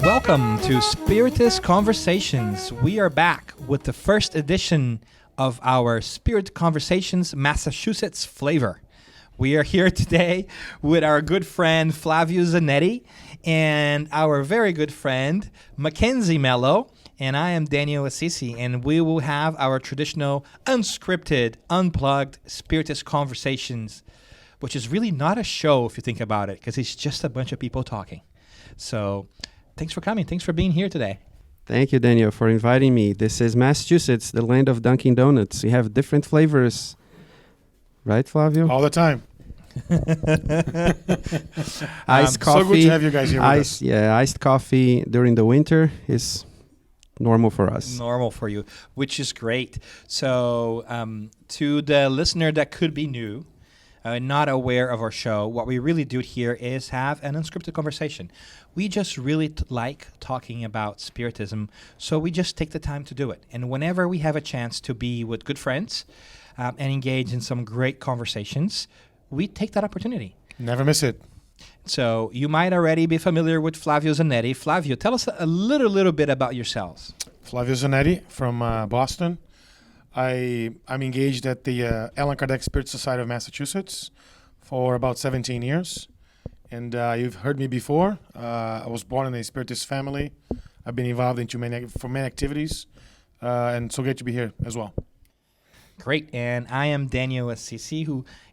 Welcome to Spiritist Conversations. We are back with the first edition of our Spirit Conversations Massachusets flavor. We are here today with our good friend Flavio Zanetti and our very good friend Mackenzie Melo. And I am Daniel Assisi, and we will have our traditional unscripted, unplugged Spiritist Conversations, which is really not a show if you think about it, because it's just a bunch of people talking. So thanks for coming. Thanks for being here today. Thank you, Daniel, for inviting me. This is Massachusetts, the land of Dunkin' Donuts. We have different flavors. Right, Flavio? All the time. Iced coffee. So good to have you guys here with us. Yeah, iced coffee during the winter is normal for us. Normal for you, which is great. So to the listener that could be new, not aware of our show, what we really do here is have an unscripted conversation. We just really like talking about Spiritism, so we just take the time to do it. And whenever we have a chance to be with good friends and engage in some great conversations, we take that opportunity. Never miss it. So you might already be familiar with Flavio Zanetti. Flavio, tell us a little bit about yourselves. Flavio Zanetti from Boston. I'm engaged at the Allan Kardec Spirit Society of Massachusetts for about 17 years. And you've heard me before. I was born in a Spiritist family. I've been involved into many activities. And so great to be here as well. Great. And I am Daniel Assisi,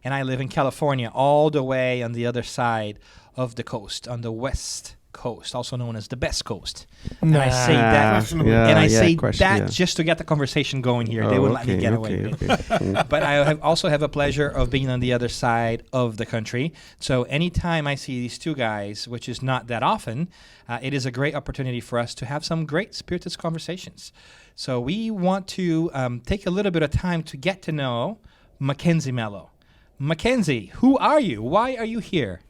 and I live in California, all the way on the other side of the coast, on the west coast, also known as the best coast. And I say that, just to get the conversation going here. They would let me get away with it. But I also have a pleasure of being on the other side of the country. So anytime I see these two guys, which is not that often, it is a great opportunity for us to have some great Spiritist conversations. So we want to take a little bit of time to get to know Mackenzie Melo. Mackenzie, who are you? Why are you here?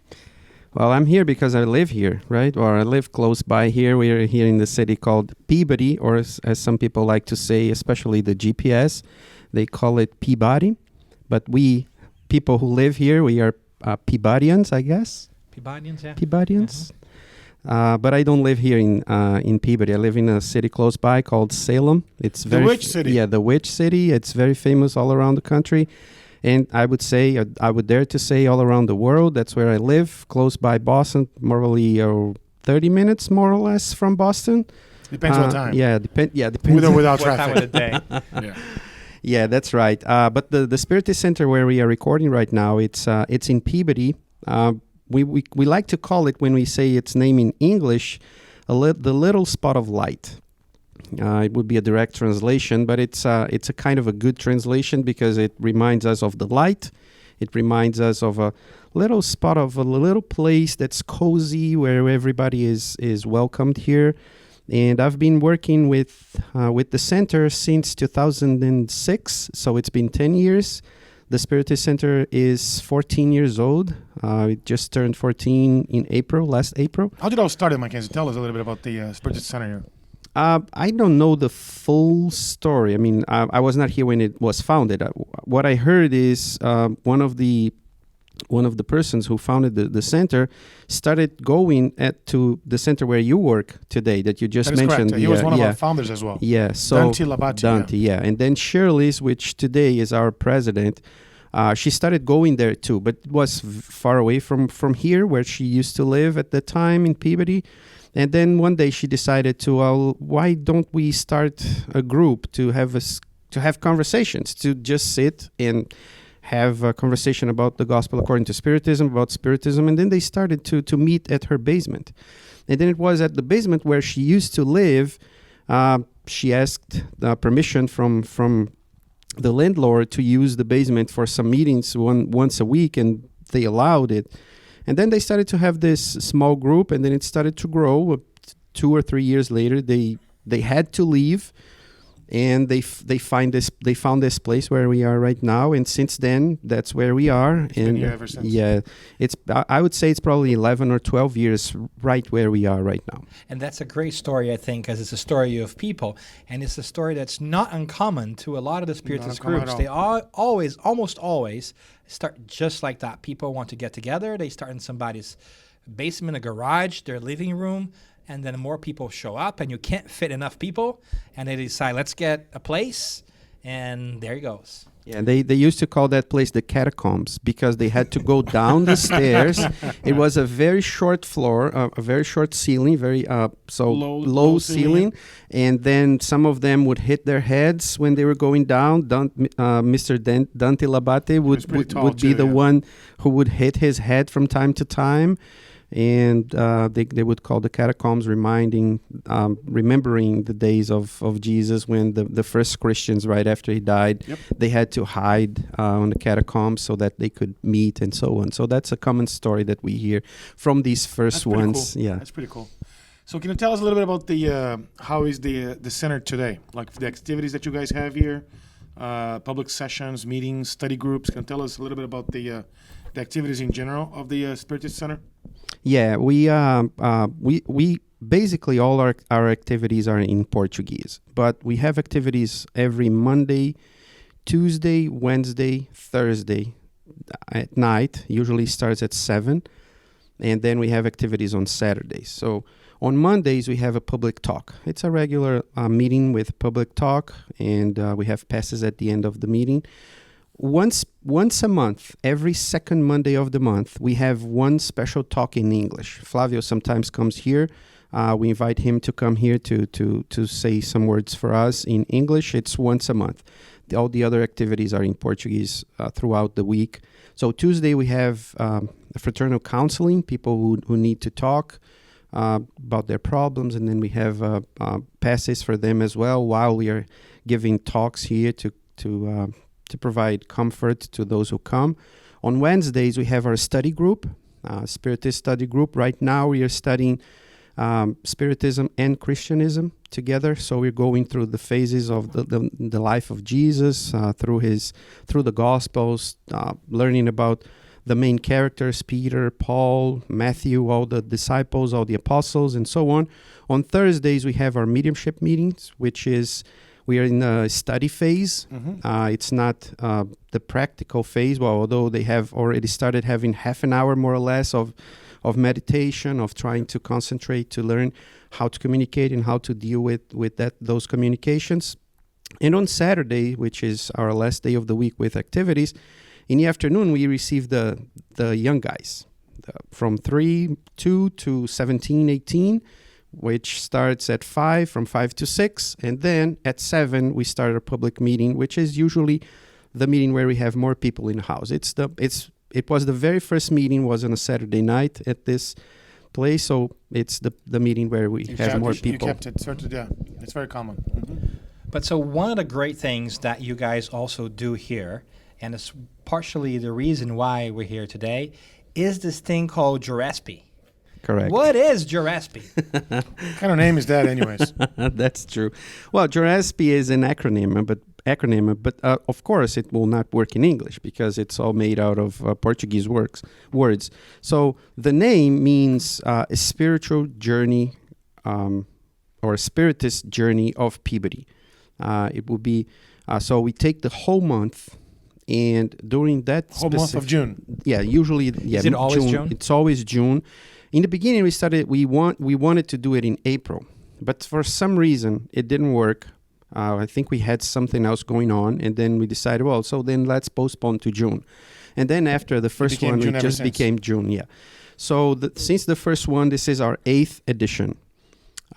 Well, I'm here because I live here, right? Or I live close by here. We are here in the city called Peabody, or as some people like to say, especially the GPS, they call it Peabody. But we, people who live here, we are Peabodians, I guess. Peabodians, yeah. Peabodians. But I don't live here in Peabody. I live in a city close by called Salem. It's the Witch City. Yeah, the Witch City. It's very famous all around the country. And I would dare to say all around the world. That's where I live, close by Boston, probably 30 minutes more or less from Boston. Depends what time. Yeah, depends. With or without what traffic. time of the day. Yeah, that's right. But the Spiritist Center where we are recording right now, it's in Peabody. We like to call it, when we say its name in English, the little spot of light. It would be a direct translation, but it's a kind of a good translation because it reminds us of the light. It reminds us of a little spot of a little place that's cozy where everybody is welcomed here. And I've been working with the center since 2006, so it's been 10 years. The Spiritist Center is 14 years old. It just turned 14 in last April. How did it all start, Mackenzie? Tell us a little bit about the Spiritist Center here. I don't know the full story. I mean, I was not here when it was founded. What I heard is one of the persons who founded the center started going to the center where you work today that you just mentioned. Correct. He was one of our founders as well. Yeah, so Dante, yeah. And then Shirley's, which today is our president, she started going there too, but it was far away from here where she used to live at the time in Peabody. And then one day she decided why don't we start a group to have conversations, to just sit and have a conversation about the gospel according to Spiritism, about Spiritism. And then they started to meet at her basement. And then it was at the basement where she used to live. She asked permission from the landlord to use the basement for some meetings once a week, and they allowed it. And then they started to have this small group, and then it started to grow. 2 or 3 years later, they had to leave, and they found this place where we are right now. And since then, that's where we are. It's been here ever since. Yeah, I would say it's probably 11 or 12 years right where we are right now. And that's a great story, I think, because it's a story of people, and it's a story that's not uncommon to a lot of the Spiritist groups. They almost always start just like that. People want to get together. They start in somebody's basement, a garage, their living room. and then more people show up, and you can't fit enough people, and they decide, let's get a place, and there he goes. Yeah, they used to call that place the Catacombs because they had to go down the stairs. It was a very short floor, a very short ceiling, very low ceiling, and then some of them would hit their heads when they were going down. Mr. Dante Labate would be the one who would hit his head from time to time. And they would call the Catacombs, remembering the days of Jesus when the first Christians, right after he died, they had to hide on the Catacombs so that they could meet and so on. So that's a common story that we hear from these first ones. Cool. Yeah, that's pretty cool. So can you tell us a little bit about the how is the center today? Like the activities that you guys have here, public sessions, meetings, study groups. Can you tell us a little bit about the activities in general of the Spiritist Center? Yeah, we basically all our activities are in Portuguese, but we have activities every Monday, Tuesday, Wednesday, Thursday at night. Usually starts at 7, and then we have activities on Saturdays. So on Mondays we have a public talk. It's a regular meeting with public talk, and we have passes at the end of the meeting. Once a month, every second Monday of the month, we have one special talk in English. Flavio sometimes comes here. We invite him to come here to say some words for us in English. It's once a month. All the other activities are in Portuguese throughout the week. So Tuesday we have fraternal counseling, people who need to talk about their problems, and then we have passes for them as well while we are giving talks here to provide comfort to those who come. On Wednesdays, we have our study group, Spiritist study group. Right now, we are studying Spiritism and Christianism together. So we're going through the phases of the life of Jesus, through the Gospels, learning about the main characters, Peter, Paul, Matthew, all the disciples, all the apostles, and so on. On Thursdays, we have our mediumship meetings, which is we are in a study phase. It's not the practical phase, well, although they have already started having half an hour more or less of meditation, of trying to concentrate, to learn how to communicate and how to deal with those communications. And on Saturday, which is our last day of the week with activities, in the afternoon we receive the young guys from 2 to 17, 18, which starts at 5, from 5 to 6, and then at 7 we start a public meeting, which is usually the meeting where we have more people in the house. It was the very first meeting was on a Saturday night at this place, so it's the meeting where we have more people. You kept it sorted, yeah. It's very common. Mm-hmm. But so one of the great things that you guys also do here, and it's partially the reason why we're here today, is this thing called JORESPE. Correct. What is JORESPE? What kind of name is that anyways? That's true. Well, JORESPE is an acronym, but of course it will not work in English because it's all made out of Portuguese words. So the name means a spiritual journey or a spiritist journey of Peabody. It will be, so we take the whole month, and during that whole month of June. Yeah, usually. Yeah, is it always June? It's always June. In the beginning, we wanted to do it in April, but for some reason it didn't work. I think we had something else going on, and then we decided, well, so then let's postpone to June. And then after the first one, it just became June. Yeah. So since the first one, this is our 8th edition.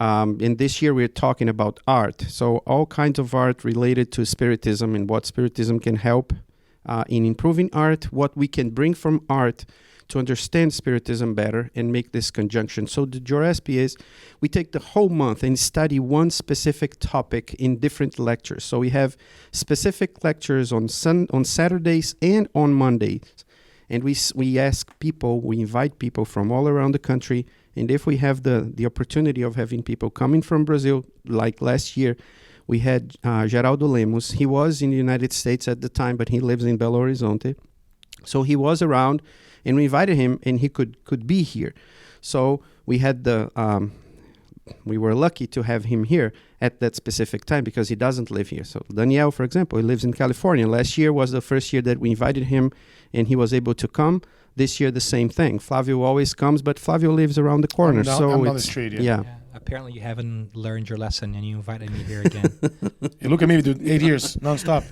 And this year we're talking about art. So all kinds of art related to Spiritism and what Spiritism can help in improving art, what we can bring from art to understand Spiritism better and make this conjunction. So the JORESPE is, we take the whole month and study one specific topic in different lectures. So we have specific lectures on Saturdays and on Mondays. And we ask people, we invite people from all around the country. And if we have the opportunity of having people coming from Brazil, like last year, we had Geraldo Lemos. He was in the United States at the time, but he lives in Belo Horizonte. So he was around, and we invited him, and he could be here. So we had the we were lucky to have him here at that specific time because he doesn't live here. So Daniel, for example, he lives in California. Last year was the first year that we invited him and he was able to come. This year, the same thing. Flavio always comes, but Flavio lives around the corner. I'm down the street, yeah. Apparently, you haven't learned your lesson, and you invited me here again. You look at me, dude. 8 years, nonstop.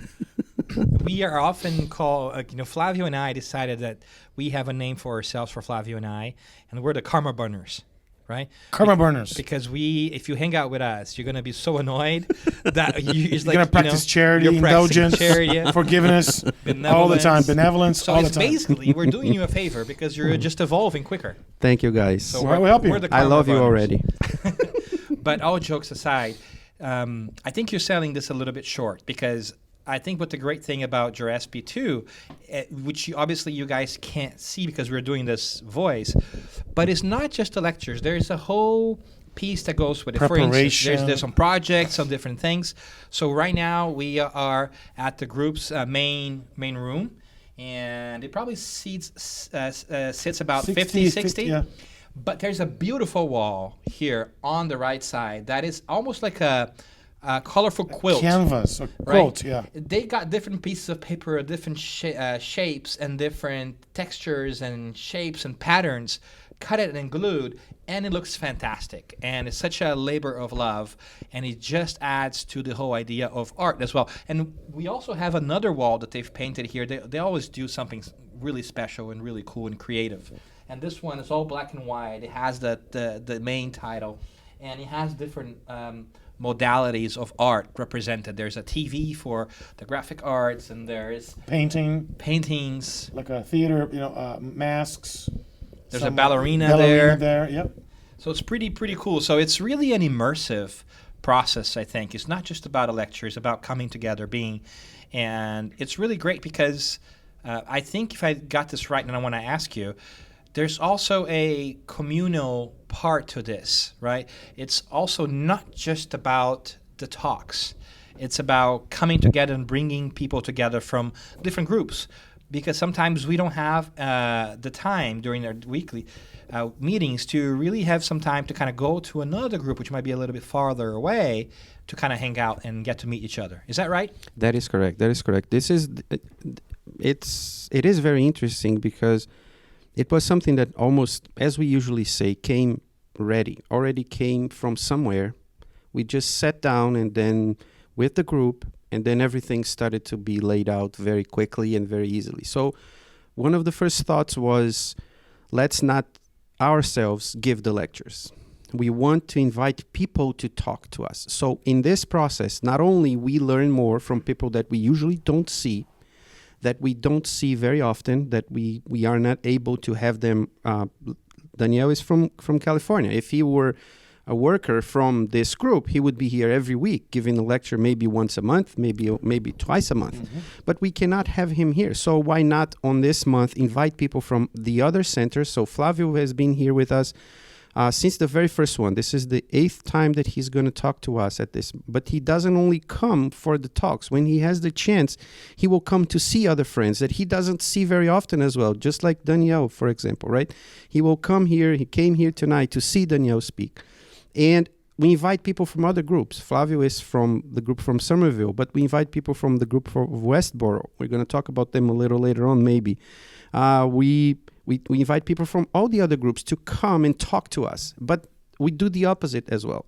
We are often called, Flavio and I decided that we have a name for ourselves, for Flavio and I, and we're the karma burners. Right? Karma burners. Because if you hang out with us, you're going to be so annoyed that you're going to practice charity, indulgence, forgiveness, all the time, benevolence, so all the time. Basically, we're doing you a favor because you're just evolving quicker. Thank you, guys. So we'll help you. I love you already. But all jokes aside, I think you're selling this a little bit short because I think what the great thing about JORESPE too, which obviously you guys can't see because we're doing this voice, but it's not just the lectures. There's a whole piece that goes with it. For instance, there's some projects, some different things. So right now we are at the group's main room, and it probably sits about 60. Yeah. But there's a beautiful wall here on the right side that is almost like a colorful quilt. Canvas, or quilt, yeah. They got different pieces of paper, different shapes and different textures and shapes and patterns, cut it and glued, and it looks fantastic. And it's such a labor of love, and it just adds to the whole idea of art as well. And we also have another wall that they've painted here. They always do something really special and really cool and creative. And this one is all black and white. It has the main title, and it has different modalities of art represented. There's a TV for the graphic arts, and there's paintings, like a theater, masks. There's a ballerina there. Yep. So it's pretty cool. So it's really an immersive process, I think. It's not just about a lecture. It's about coming together, and it's really great because I think if I got this right, and I want to ask you, there's also a communal part to this, right? It's also not just about the talks. It's about coming together and bringing people together from different groups, because sometimes we don't have the time during our weekly meetings to really have some time to kind of go to another group, which might be a little bit farther away, to kind of hang out and get to meet each other. Is that right? That is correct. It is very interesting because it was something that almost, as we usually say, already came from somewhere. We just sat down and then with the group, and then everything started to be laid out very quickly and very easily. So one of the first thoughts was, let's not ourselves give the lectures. We want to invite people to talk to us. So in this process, not only we learn more from people that we usually don't see, that we don't see very often, that we are not able to have them. Daniel is from California. If he were a worker from this group, he would be here every week giving a lecture, maybe once a month, maybe twice a month. Mm-hmm. But we cannot have him here. So why not on this month invite people from the other centers? So Flavio has been here with us since the very first one. This is the 8th time that he's going to talk to us at this. But he doesn't only come for the talks. When he has the chance, he will come to see other friends that he doesn't see very often as well, just like Daniel, for example, right? He will come here. He came here tonight to see Daniel speak. And we invite people from other groups. Flavio is from the group from Somerville, but we invite people from the group of Westboro. We're going to talk about them a little later on, maybe. We invite people from all the other groups to come and talk to us, but we do the opposite as well.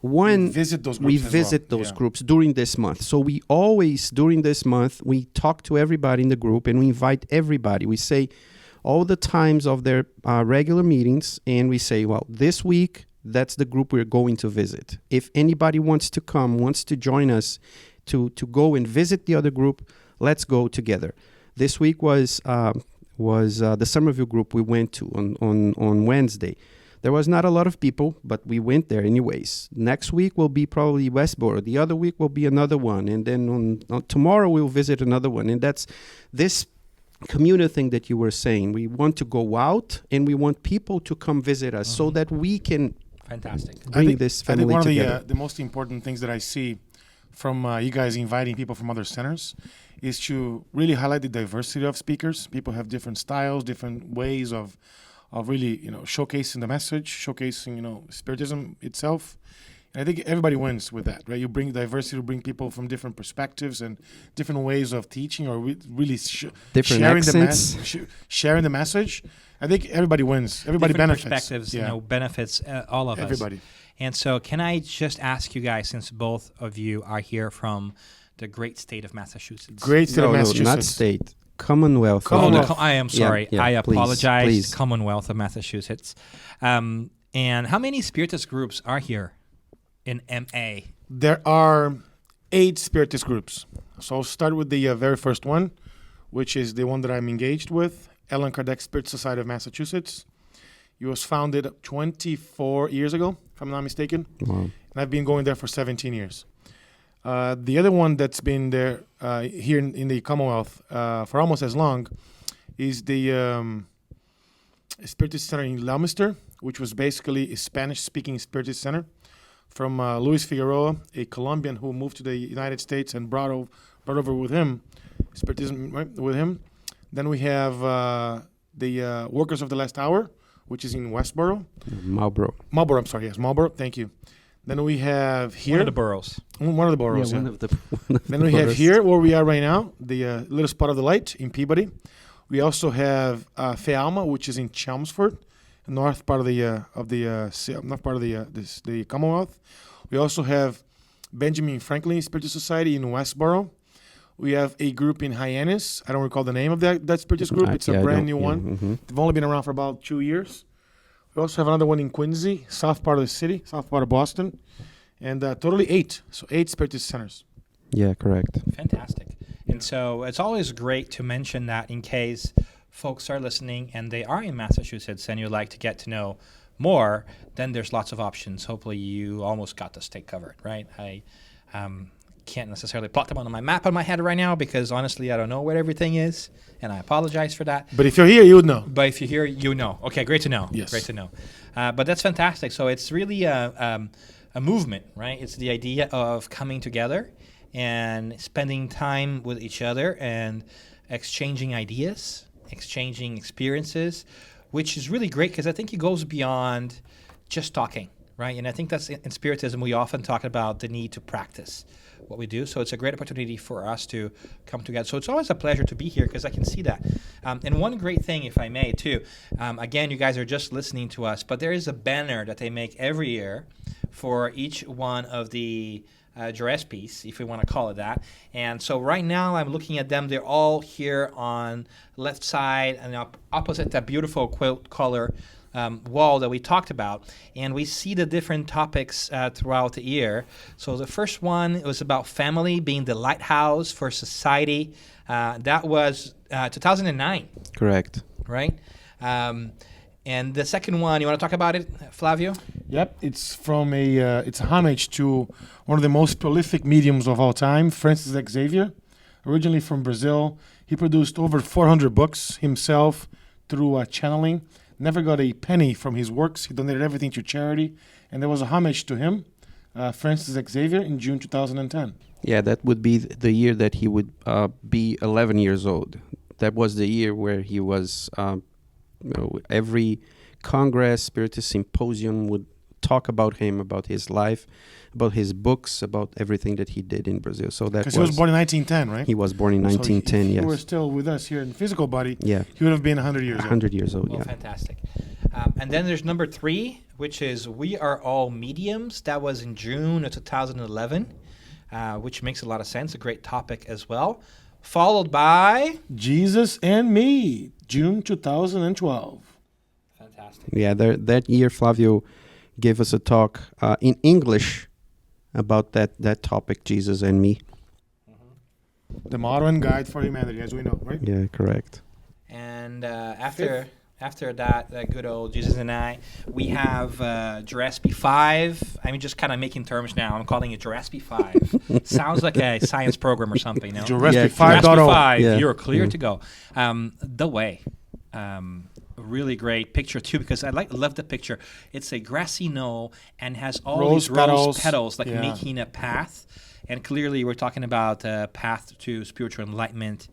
We visit those groups during this month. So we always, during this month, we talk to everybody in the group and we invite everybody. We say all the times of their regular meetings, and we say, well, this week, that's the group we're going to visit. If anybody wants to come, wants to join us to go and visit the other group, let's go together. This week was the Somerville group we went to on Wednesday. There was not a lot of people, but we went there anyways. Next week will be probably Westboro. The other week will be another one. And then on tomorrow we'll visit another one. And that's this communal thing that you were saying. We want to go out and we want people to come visit us so that we can bring this family together. I think one of the most important things that I see from you guys inviting people from other centers is to really highlight the diversity of speakers. People have different styles, different ways of of really, showcasing the message, showcasing, Spiritism itself. And I think everybody wins with that, right? You bring diversity, you bring people from different perspectives and different ways of teaching, or really different sharing accents. sharing the message. I think everybody wins. Everybody different benefits. Perspectives, benefits all of us. Everybody. And so can I just ask you guys, since both of you are here from the great state of Massachusetts. Great state of Massachusetts. Not state. Commonwealth. I am sorry. Yeah, I apologize. please. Commonwealth of Massachusetts. And how many Spiritist groups are here in MA? There are 8 Spiritist groups. So I'll start with the very first one, which is the one that I'm engaged with, Allan Kardec Spirit Society of Massachusetts. It was founded 24 years ago, if I'm not mistaken. Wow. And I've been going there for 17 years. The other one that's been there here in the Commonwealth for almost as long is the Spiritist Center in Leominster, which was basically a Spanish-speaking Spiritist center from Luis Figueroa, a Colombian who moved to the United States and brought over with him Spiritism, right, with him. Then we have the Workers of the Last Hour, which is in Westboro. Marlborough. Marlborough. Thank you. Then we have here. One of the boroughs. One of the boroughs, Yeah, yeah. one of the Then we have here, where we are right now, the Little Spot of the Light in Peabody. We also have Fe Alma, which is in Chelmsford, north part of the Commonwealth. We also have Benjamin Franklin Spiritist Society in Westboro. We have a group in Hyannis. I don't recall the name of that Spiritist group. It's a brand new one. Mm-hmm. They've only been around for about 2 years. We also have another one in Quincy, south part of the city, south part of Boston. And totally 8. So 8 Spiritist centers. Yeah, correct. Fantastic. And so it's always great to mention that in case folks are listening and they are in Massachusetts and you'd like to get to know more, then there's lots of options. Hopefully you almost got the state covered, right? I can't necessarily plot them on my map in my head right now because honestly I don't know where everything is, and I apologize for that. But if you're here, you would know. But if you're here, you know. Okay, great to know. Yes. Great to know. But that's fantastic. So it's really a movement, right? It's the idea of coming together and spending time with each other and exchanging ideas, exchanging experiences, which is really great because I think it goes beyond just talking, right? And I think that's in Spiritism, we often talk about the need to practice what we do. So it's a great opportunity for us to come together. So it's always a pleasure to be here because I can see that. And one great thing, if I may, too, again, you guys are just listening to us, but there is a banner that they make every year for each one of the JORESPEs, if we want to call it that. And so right now I'm looking at them. They're all here on left side and opposite that beautiful quilt color wall that we talked about. And we see the different topics throughout the year. So the first one was about family being the lighthouse for society. That was 2009. Correct. Right? And the second one, you want to talk about it, Flavio? Yep, it's from it's a homage to one of the most prolific mediums of all time, Francis Xavier, originally from Brazil. He produced over 400 books himself through channeling. Never got a penny from his works. He donated everything to charity, and there was a homage to him, Francis Xavier, in June 2010. Yeah, that would be the year that he would be 11 years old. That was the year where he was. Every Congress, Spiritist Symposium would talk about him, about his life, about his books, about everything that he did in Brazil. So that because he was born in 1910, right? He was born in 1910. So if yes. he were still with us here in physical body, yeah, he would have been 100 years old. 100 years old. Well, yeah. Fantastic. And then there's number 3, which is We Are All Mediums. That was in June of 2011, which makes a lot of sense. A great topic as well. Followed by Jesus and Me, June 2012. Fantastic. Yeah, that year Flavio gave us a talk in English about that topic, Jesus and Me. Mm-hmm. The motto and guide for humanity, as we know, right? Yeah, correct. And after that good old Jesus and I, we have JORESPE 5. I'm just kind of making terms now. I'm calling it JORESPE 5. Sounds like a science program or something, no? JORESPE Yeah, 5.0. JORESPE 5, Yeah. you're clear to go. The Way. Really great picture too, because I love the picture. It's a grassy knoll and has all Rose these petals. rose petals, like Yeah. making a path. And clearly, we're talking about a path to spiritual enlightenment.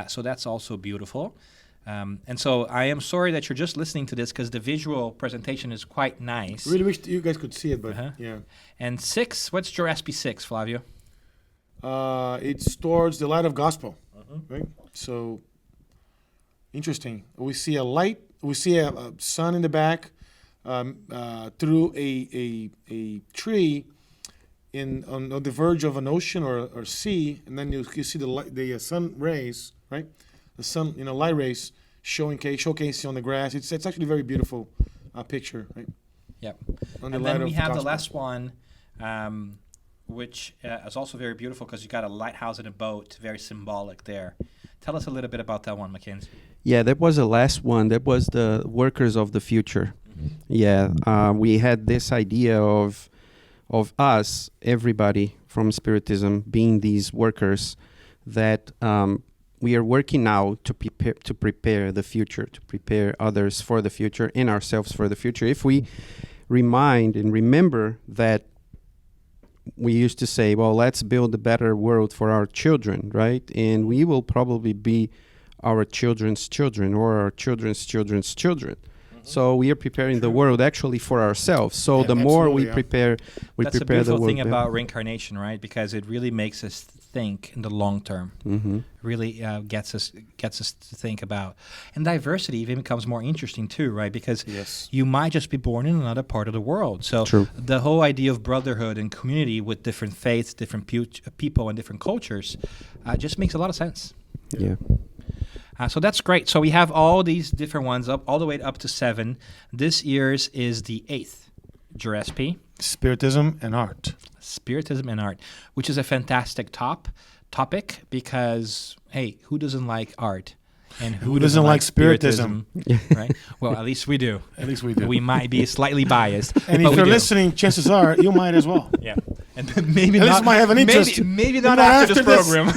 So that's also beautiful. And so I am sorry that you're just listening to this because the visual presentation is quite nice. Really wish you guys could see it, but yeah. And 6, what's JORESPE 6, Flavio? It's towards the light of gospel, right? So interesting. We see a light. We see a sun in the back through a tree on the verge of an ocean or sea, and then you see the sun rays, right? The sun, light rays showcasing on the grass. It's actually a very beautiful picture, right? Yep. And then we have the last one, which is also very beautiful because you got a lighthouse and a boat, very symbolic there. Tell us a little bit about that one, Mackenzie. Yeah, that was the last one. That was the workers of the future. Yeah, we had this idea of us, everybody from Spiritism, being these workers that we are working now to prepare the future, to prepare others for the future and ourselves for the future. If we remind and remember that we used to say, well, let's build a better world for our children, right? And we will probably be our children's children or our children's children's children. So we are preparing the world actually for ourselves. So the more we prepare, we That's prepare the world. That's the beautiful thing about reincarnation, right? Because it really makes us think in the long term. Really gets us to think about. And diversity even becomes more interesting too, right? Because you might just be born in another part of the world. So the whole idea of brotherhood and community with different faiths, different people, and different cultures just makes a lot of sense. Yeah. So that's great. So we have all these different ones all the way up to 7. This year's is the 8th, JORESPE. Spiritism and art. Spiritism and art, which is a fantastic topic because, hey, who doesn't like art? And who doesn't like Spiritism? Right? Well, at least we do. At least we do. We might be slightly biased. And if you're listening, chances are you might as well. Yeah. And maybe at not. least might have an interest. Maybe not after this program.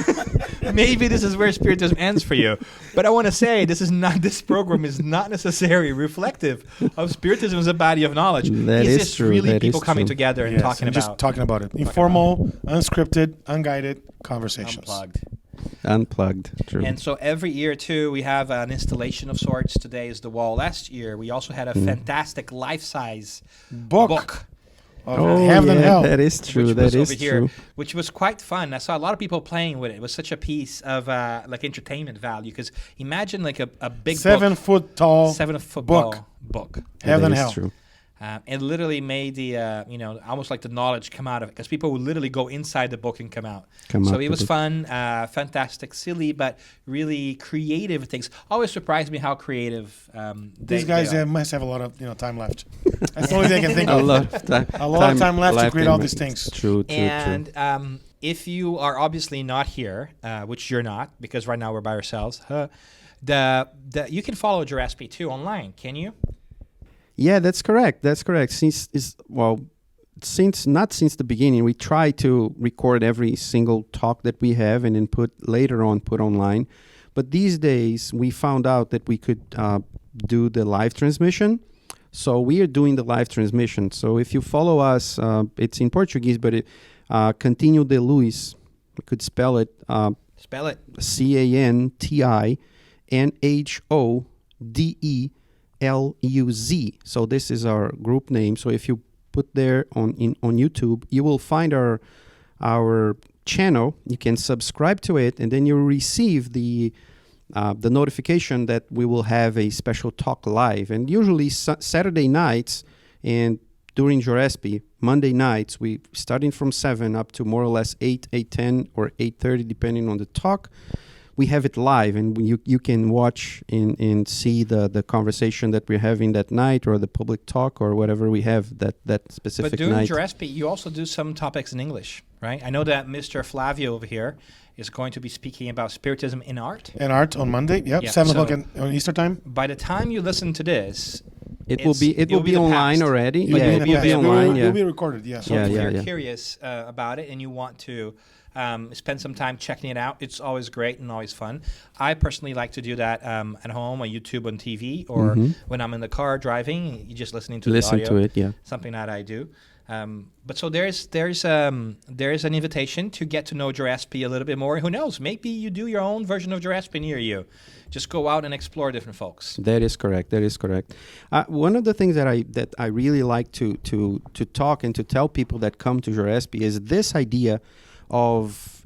Maybe this is where Spiritism ends for you. But I want to say this program is not necessarily reflective of Spiritism as a body of knowledge. That it's is just true. really that people coming together and talking about it. Informal, unscripted, unguided conversations. Unplugged. True. And so every year, too, we have an installation of sorts. Today is the wall. Last year, we also had a fantastic life-size book. Heaven and Hell. That is true. That is true. Which was quite fun. I saw a lot of people playing with it. It was such a piece of entertainment value. Because imagine like a big 7 foot tall 7 foot book. Heaven and Hell. Hell. True. It literally made the, almost like the knowledge come out of it. Because people would literally go inside the book and come out. So it was fun, fantastic, silly, but really creative things. Always surprised me how creative these guys must have a lot of time left. That's the only thing I can think of. A lot of time left to create all these things. True. And if you are obviously not here, which you're not, because right now we're by ourselves, you can follow JORESPE too online, can you? Yeah, that's correct. Since the beginning, we try to record every single talk that we have and then put online. But these days, we found out that we could do the live transmission. So we are doing the live transmission. So if you follow us, it's in Portuguese, but Cantinho de Luz, we could spell it. Spell it. CANTINHODELUZ. So this is our group name. So if you put there on YouTube, you will find our channel. You can subscribe to it, and then you'll receive the notification that we will have a special talk live. And usually Saturday nights and during JORESPE, Monday nights, we starting from 7 up to more or less 8, 8:10 or 8:30, depending on the talk. We have it live, and you can watch and see the conversation that we're having that night, or the public talk, or whatever we have that specific night. But during JORESPE, you also do some topics in English, right? I know that Mr. Flavio over here is going to be speaking about Spiritism in art. In art on Monday, 7 o'clock on Easter time. By the time you listen to this, it will be online already. It will be online. It will be recorded. Yeah. So if you're curious about it and you want to spend some time checking it out, it's always great and always fun. I personally like to do that at home, on YouTube, on TV, or when I'm in the car driving, you're just listening to the audio. To it, yeah. Something that I do. But so there's an invitation to get to know JORESPE a little bit more. Who knows? Maybe you do your own version of JORESPE near you. Just go out and explore different folks. That is correct. That is correct. One of the things that I really like to talk and to tell people that come to JORESPE is this idea of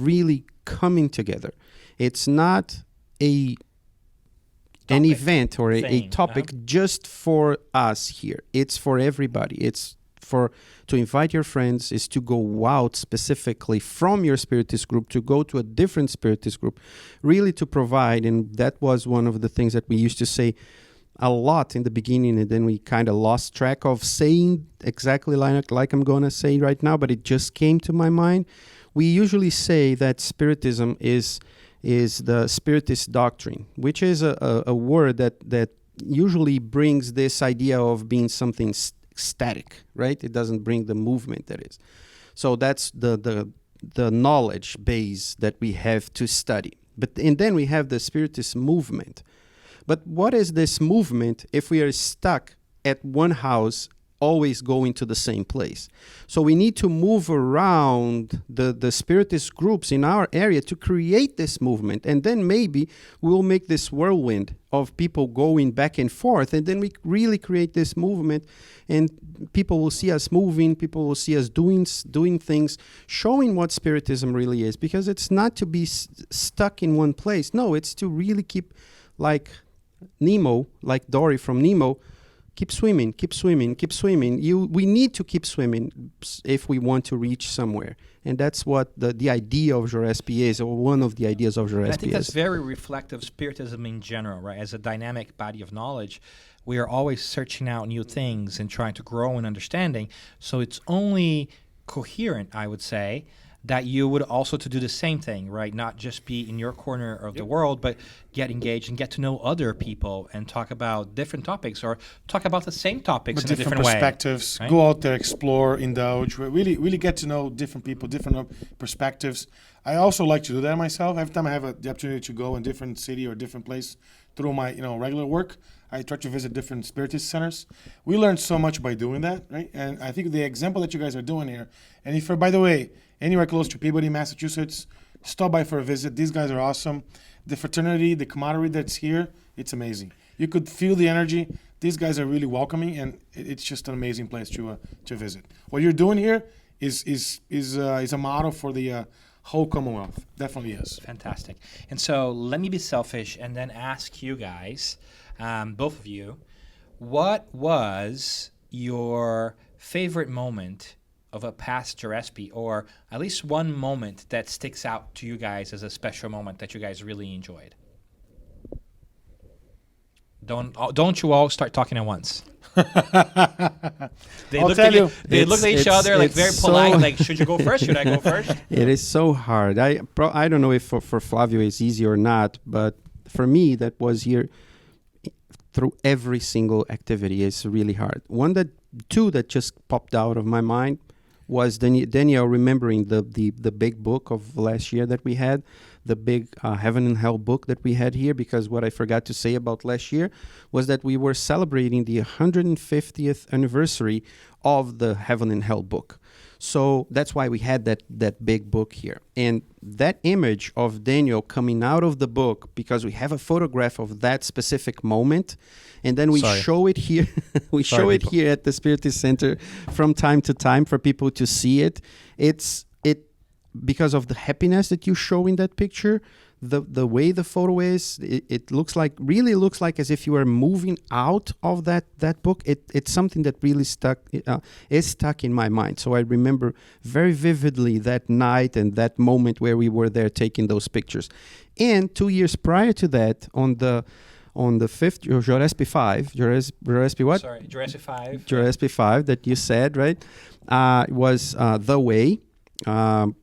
really coming together. It's not an event or a topic just for us here. It's for everybody. It's to invite your friends, is to go out specifically from your Spiritist group to go to a different Spiritist group, really to provide. And that was one of the things that we used to say a lot in the beginning, and then we kind of lost track of saying exactly like I'm going to say right now, but it just came to my mind. We usually say that Spiritism is the Spiritist doctrine, which is a word that usually brings this idea of being something static, right? It doesn't bring the movement that is. So that's the knowledge base that we have to study. And then we have the Spiritist movement. But what is this movement if we are stuck at one house, always going to the same place? So we need to move around the Spiritist groups in our area to create this movement. And then maybe we'll make this whirlwind of people going back and forth. And then we really create this movement, and people will see us moving. People will see us doing things, showing what Spiritism really is. Because it's not to be stuck in one place. No, it's to really keep, like Nemo, like Dory from Nemo, keep swimming, keep swimming, keep swimming. We need to keep swimming if we want to reach somewhere. And that's what the idea of JORESPE is, or one of the ideas of JORESPE is. I think that's very reflective of Spiritism in general, right? As a dynamic body of knowledge, we are always searching out new things and trying to grow in understanding. So it's only coherent, I would say, that you would also to do the same thing, right? Not just be in your corner of the world, but get engaged and get to know other people and talk about different topics, or talk about the same topics in a different perspectives. Way, right? Go out there, explore, indulge. Really get to know different people, different perspectives. I also like to do that myself. Every time I have the opportunity to go in different city or different place through my regular work, I try to visit different Spiritist centers. We learn so much by doing that, right? And I think the example that you guys are doing here, and if you're, by the way, anywhere close to Peabody, Massachusetts, stop by for a visit. These guys are awesome. The fraternity, the camaraderie that's here, it's amazing. You could feel the energy. These guys are really welcoming, and it's just an amazing place to visit. What you're doing here is a model for the whole Commonwealth. Definitely is. Fantastic. And so let me be selfish and then ask you guys, both of you, what was your favorite moment of a past JORESPE, or at least one moment that sticks out to you guys as a special moment that you guys really enjoyed? Don't you all start talking at once. They looked at each other like very polite, like, should you go first? Should I go first? It is so hard. I don't know if for Flavio it's easy or not, but for me that was here through every single activity. It's really hard. Two that just popped out of my mind was Danielle remembering the big book of last year that we had, the big Heaven and Hell book that we had here, because what I forgot to say about last year was that we were celebrating the 150th anniversary of the Heaven and Hell book. So that's why we had that big book here. And that image of Daniel coming out of the book, because we have a photograph of that specific moment, and then we show it here. We show it here at the Spiritist Center from time to time for people to see it. It's because of the happiness that you show in that picture, the way the photo is, it looks like as if you are moving out of that book. It's something that really is stuck in my mind. So I remember very vividly that night and that moment where we were there taking those pictures. And 2 years prior to that, on the fifth JORESPE 5, JORESPE what? Sorry, JORESPE 5. JORESPE 5 that you said, right? Was The Way.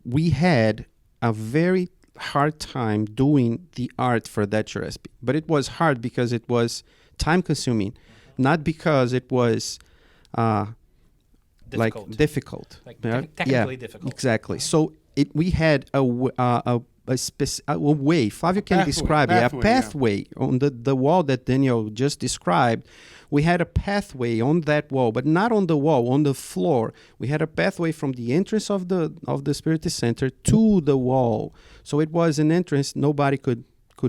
We had a very hard time doing the art for that JORESPE, but it was hard because it was time consuming, not because it was difficult. Technically difficult. Exactly. So we had a way, Flavio can describe it, a pathway on the wall that Daniel just described, we had a pathway on that wall, but not on the wall, on the floor. We had a pathway from the entrance of the Spiritist Center to the wall. So it was an entrance. Nobody could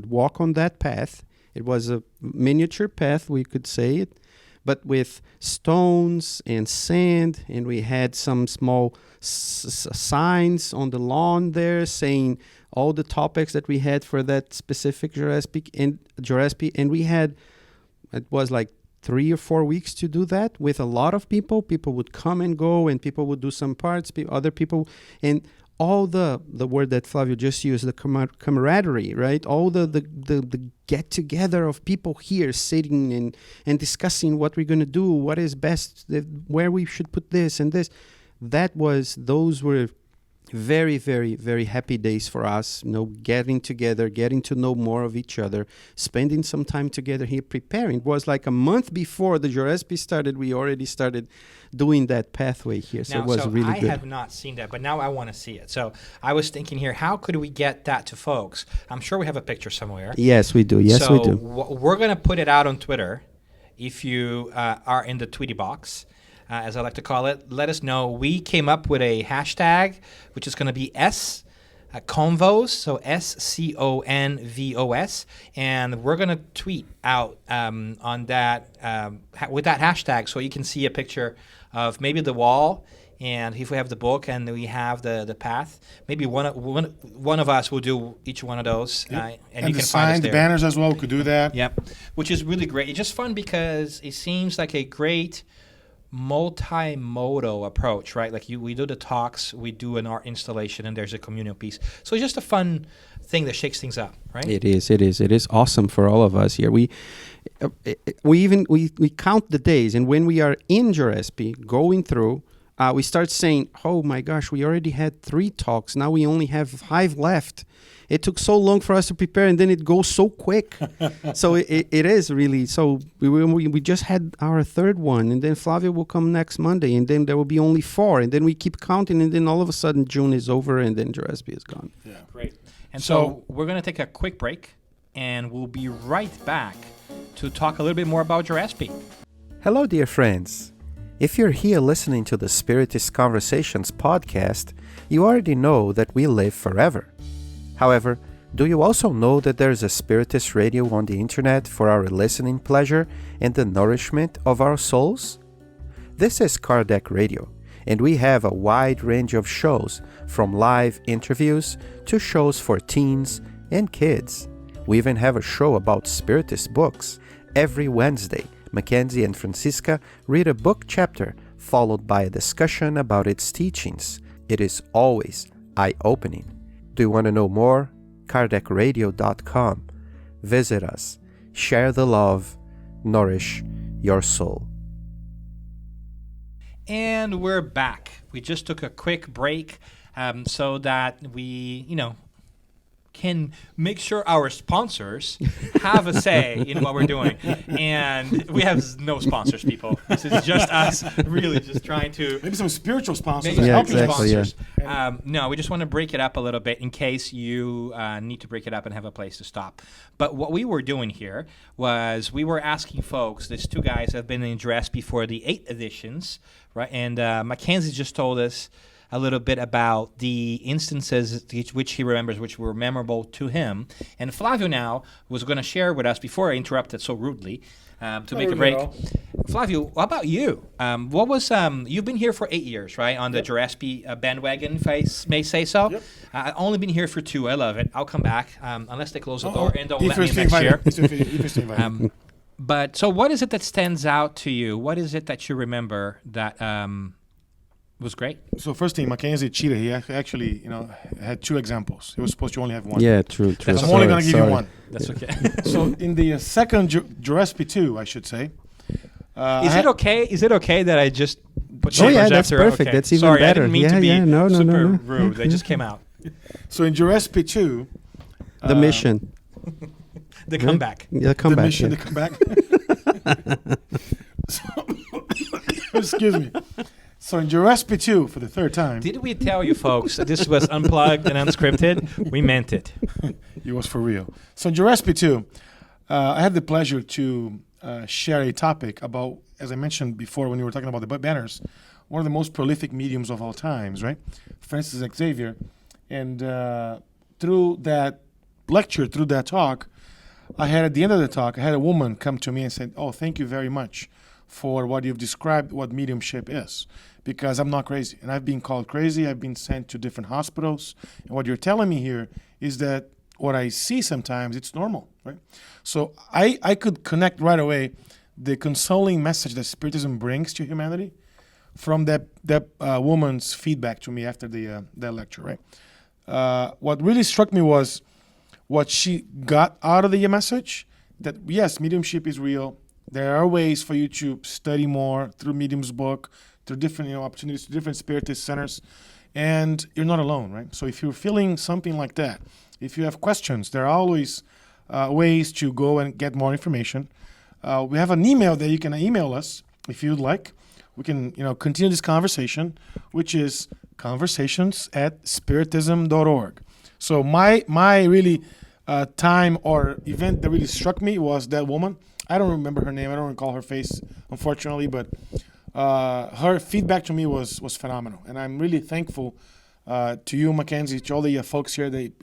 walk on that path. It was a miniature path, we could say it, but with stones and sand, and we had some small signs on the lawn there saying all the topics that we had for that specific JORESPE, and we had, it was like 3 or 4 weeks to do that with a lot of people. People would come and go, and people would do some parts, other people, and all the word that Flavio just used, the camaraderie, right? All the get together of people here sitting and discussing what we're going to do, what is best, where we should put this and this. Those were very, very, very happy days for us, getting together, getting to know more of each other, spending some time together here preparing. It was like a month before the JORESPE started, we already started doing that pathway here. So it was really good. I have not seen that, but now I want to see it. So I was thinking here, how could we get that to folks? I'm sure we have a picture somewhere. Yes, we do. Yes, we do. We're going to put it out on Twitter. If you are in the Tweety box, as I like to call it, let us know. We came up with a hashtag, which is going to be Convos, so SCONVOS, and we're going to tweet out on that with that hashtag, so you can see a picture of maybe the wall, and if we have the book and we have the path, maybe one of us will do each one of those, yep. And you the can signs, find us the there. banners as well could do that. Yep, which is really great. It's just fun because it seems like a great multimodal approach, right? Like we do the talks, we do an art installation, and there's a communal piece. So it's just a fun thing that shakes things up, right? It is awesome for all of us here. We count the days, and when we are in JORESPE going through, we start saying, oh my gosh, we already had 3 talks, now we only have 5 left. It took so long for us to prepare, and then it goes so quick. So it is really. So we just had our 3rd one, and then Flavio will come next Monday, and then there will be only 4, and then we keep counting, and then all of a sudden June is over, and then JORESPE is gone. Yeah, great. And so we're going to take a quick break, and we'll be right back to talk a little bit more about JORESPE. Hello, dear friends. If you're here listening to the Spiritist Conversations podcast, you already know that we live forever. However, do you also know that there is a Spiritist radio on the internet for our listening pleasure and the nourishment of our souls? This is Kardec Radio, and we have a wide range of shows, from live interviews to shows for teens and kids. We even have a show about Spiritist books. Every Wednesday, Mackenzie and Francisca read a book chapter, followed by a discussion about its teachings. It is always eye-opening. Do you want to know more? KardecRadio.com. Visit us. Share the love. Nourish your soul. And we're back. We just took a quick break so that we, can make sure our sponsors have a say in what we're doing. And we have no sponsors, people. This is just us really just trying to... Maybe some spiritual sponsors. Maybe exactly, sponsors. Yeah. No, we just want to break it up a little bit in case you need to break it up and have a place to stop. But what we were doing here was we were asking folks, these 2 guys have been in JORESPE for the 8 editions, right? And Mackenzie just told us a little bit about the instances which he remembers, which were memorable to him. And Flavio now was going to share with us, before I interrupted so rudely, to make a break. Flavio, what about you? What was you've been here for 8 years, right? On the JORESPE bandwagon, if I may say so. Yep. I've only been here for 2. I love it. I'll come back unless they close the door and don't let me next year. But so what is it that stands out to you? What is it that you remember that was great? So first thing, Mackenzie cheated. He actually, had 2 examples. He was supposed to only have 1. Yeah, true. That's I'm only going to give you 1. That's okay. So in the second JORESPE 2, I should say. Is it okay that I just put Oh, yeah, shapers that's after? perfect. Okay. That's even Sorry, better. I didn't mean to be super rude. They just came out. So in JORESPE 2... The mission. The comeback. The comeback. Mission, the comeback. Excuse me. So in JORESPE 2, for the 3rd time... Did we tell you, folks, that this was unplugged and unscripted? We meant it. It was for real. So in JORESPE 2, I had the pleasure to share a topic about, as I mentioned before when you were talking about the banners, one of the most prolific mediums of all times, right? Francis Xavier. And through that lecture, through that talk, I had at the end of the talk, I had a woman come to me and said, "Oh, thank you very much for what you've described, what mediumship is, because I'm not crazy. And I've been called crazy. I've been sent to different hospitals. And what you're telling me here is that what I see sometimes, it's normal, right?" So I could connect right away the consoling message that Spiritism brings to humanity from that woman's feedback to me after that lecture, right? What really struck me was what she got out of the message, that yes, mediumship is real. There are ways for you to study more through Medium's book, through different opportunities, to different Spiritist centers, and you're not alone, right? So if you're feeling something like that, if you have questions, there are always ways to go and get more information. We have an email that you can email us if you'd like. We can continue this conversation, which is conversations@spiritism.org. So my really time or event that really struck me was that woman. I don't remember her name. I don't recall her face, unfortunately, but her feedback to me was phenomenal. And I'm really thankful to you, Mackenzie, to all the folks here, the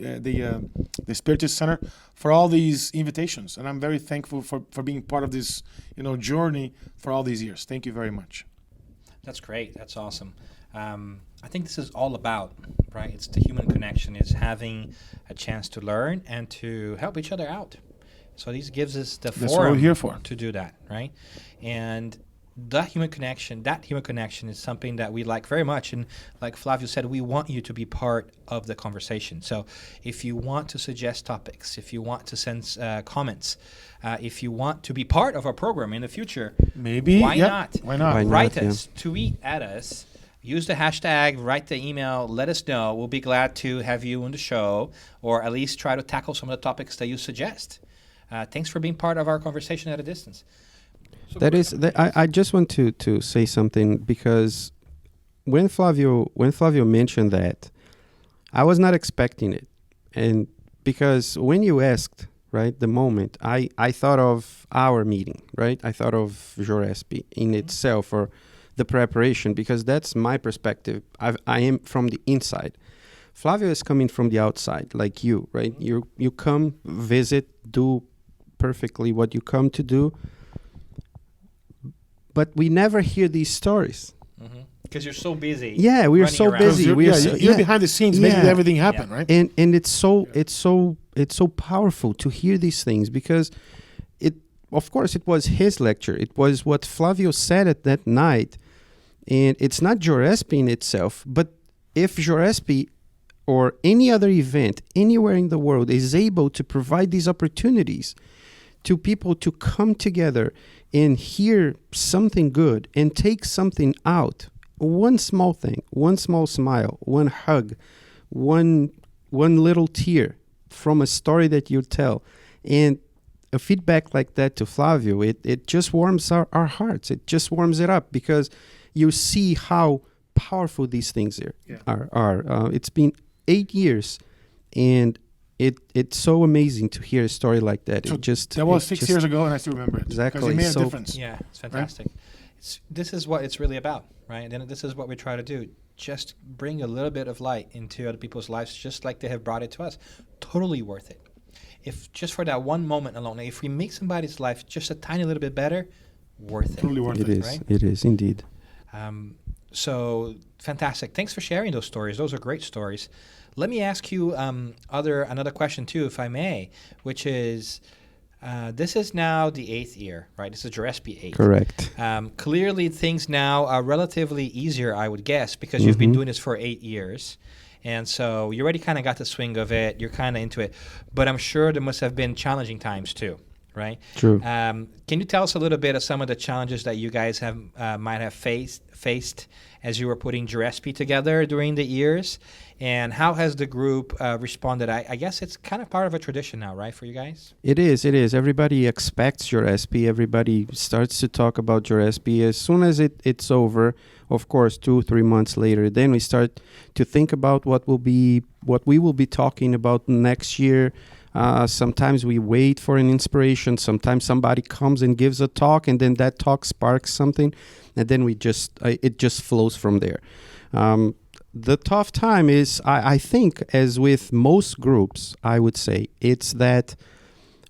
Spiritist Center, for all these invitations. And I'm very thankful for being part of this journey for all these years. Thank you very much. That's great. That's awesome. I think this is all about, right? It's the human connection. It's having a chance to learn and to help each other out. So this gives us the That's forum what we're here for. to do that, right? And that human connection is something that we like very much. And like Flavio said, we want you to be part of the conversation. So if you want to suggest topics, if you want to send comments, if you want to be part of our program in the future, why not? Why not? Write us, tweet at us, use the hashtag, write the email, let us know. We'll be glad to have you on the show, or at least try to tackle some of the topics that you suggest. Thanks for being part of our conversation at a distance. So I just want to say something, because when Flavio mentioned that, I was not expecting it. And because when you asked, right, the moment, I thought of our meeting, right? I thought of JORESPE in itself, or the preparation, because that's my perspective. I am from the inside. Flavio is coming from the outside, like you, right? You come, visit, do perfectly what you come to do, but we never hear these stories. Because you're so busy. Yeah, we are so around. busy. You're behind the scenes making everything happen, right? And it's so powerful to hear these things, because of course it was his lecture. It was what Flavio said at that night, and it's not JORESPE in itself, but if JORESPE or any other event anywhere in the world is able to provide these opportunities to people to come together and hear something good and take something out, one small thing, one small smile, one hug, one little tear from a story that you tell, and a feedback like that to Flavio, it just warms our hearts. It just warms it up, because you see how powerful these things are. It's been 8 years, and it's so amazing to hear a story like that. So that was 6 years ago, and I still remember it. Exactly. Because it made a difference. Yeah, it's fantastic. Right? This is what it's really about, right? And this is what we try to do. Just bring a little bit of light into other people's lives, just like they have brought it to us. Totally worth it. If just for that one moment alone, if we make somebody's life just a tiny little bit better, worth it. Totally worth it. It is. Right? It is indeed. So fantastic. Thanks for sharing those stories. Those are great stories. Let me ask you another question too, if I may, which is, this is now the 8th year, right? This is JORESPE 8. Correct. Clearly, things now are relatively easier, I would guess, because you've been doing this for 8 years. And so you already kind of got the swing of it. You're kind of into it. But I'm sure there must have been challenging times too, right? True. Can you tell us a little bit of some of the challenges that you guys have might have faced as you were putting JORESPE together during the years? And how has the group responded? I guess it's kind of part of a tradition now, right, for you guys? It is. Everybody expects JORESPE. Everybody starts to talk about JORESPE. As soon as it's over, of course, 2-3 months later, then we start to think about what we will be talking about next year. Sometimes we wait for an inspiration. Sometimes somebody comes and gives a talk, and then that talk sparks something, and then it just flows from there. The tough time is, I think, as with most groups, I would say, it's that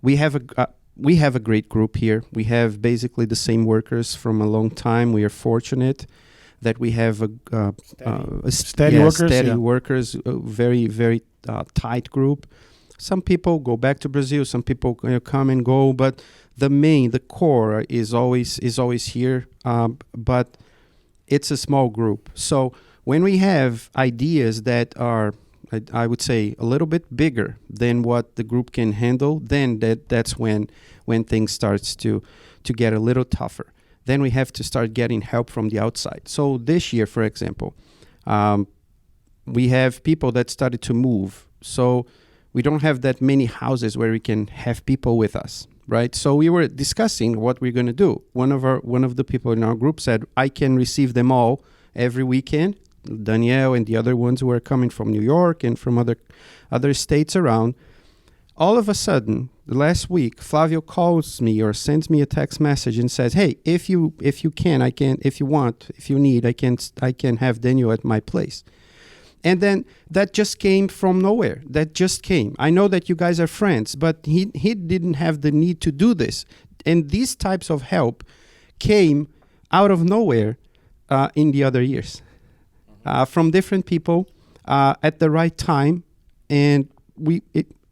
we have a great group here. We have basically the same workers from a long time. We are fortunate that we have steady workers, a very, very tight group. Some people go back to Brazil. Some people come and go, but the core is always here. But it's a small group. So when we have ideas that are, I would say, a little bit bigger than what the group can handle, then that's when things starts to get a little tougher. Then we have to start getting help from the outside. So this year, for example, we have people that started to move. So we don't have that many houses where we can have people with us, right? So we were discussing what we're going to do. One of the people in our group said, I can receive them all every weekend. Danielle and the other ones who are coming from New York and from other states around. All of a sudden, last week, Flavio calls me or sends me a text message and says, "Hey, if you can, I can. If you want, if you need, I can have Daniel at my place." And then that just came from nowhere. That just came. I know that you guys are friends, but he didn't have the need to do this. And these types of help came out of nowhere in the other years. From different people at the right time, and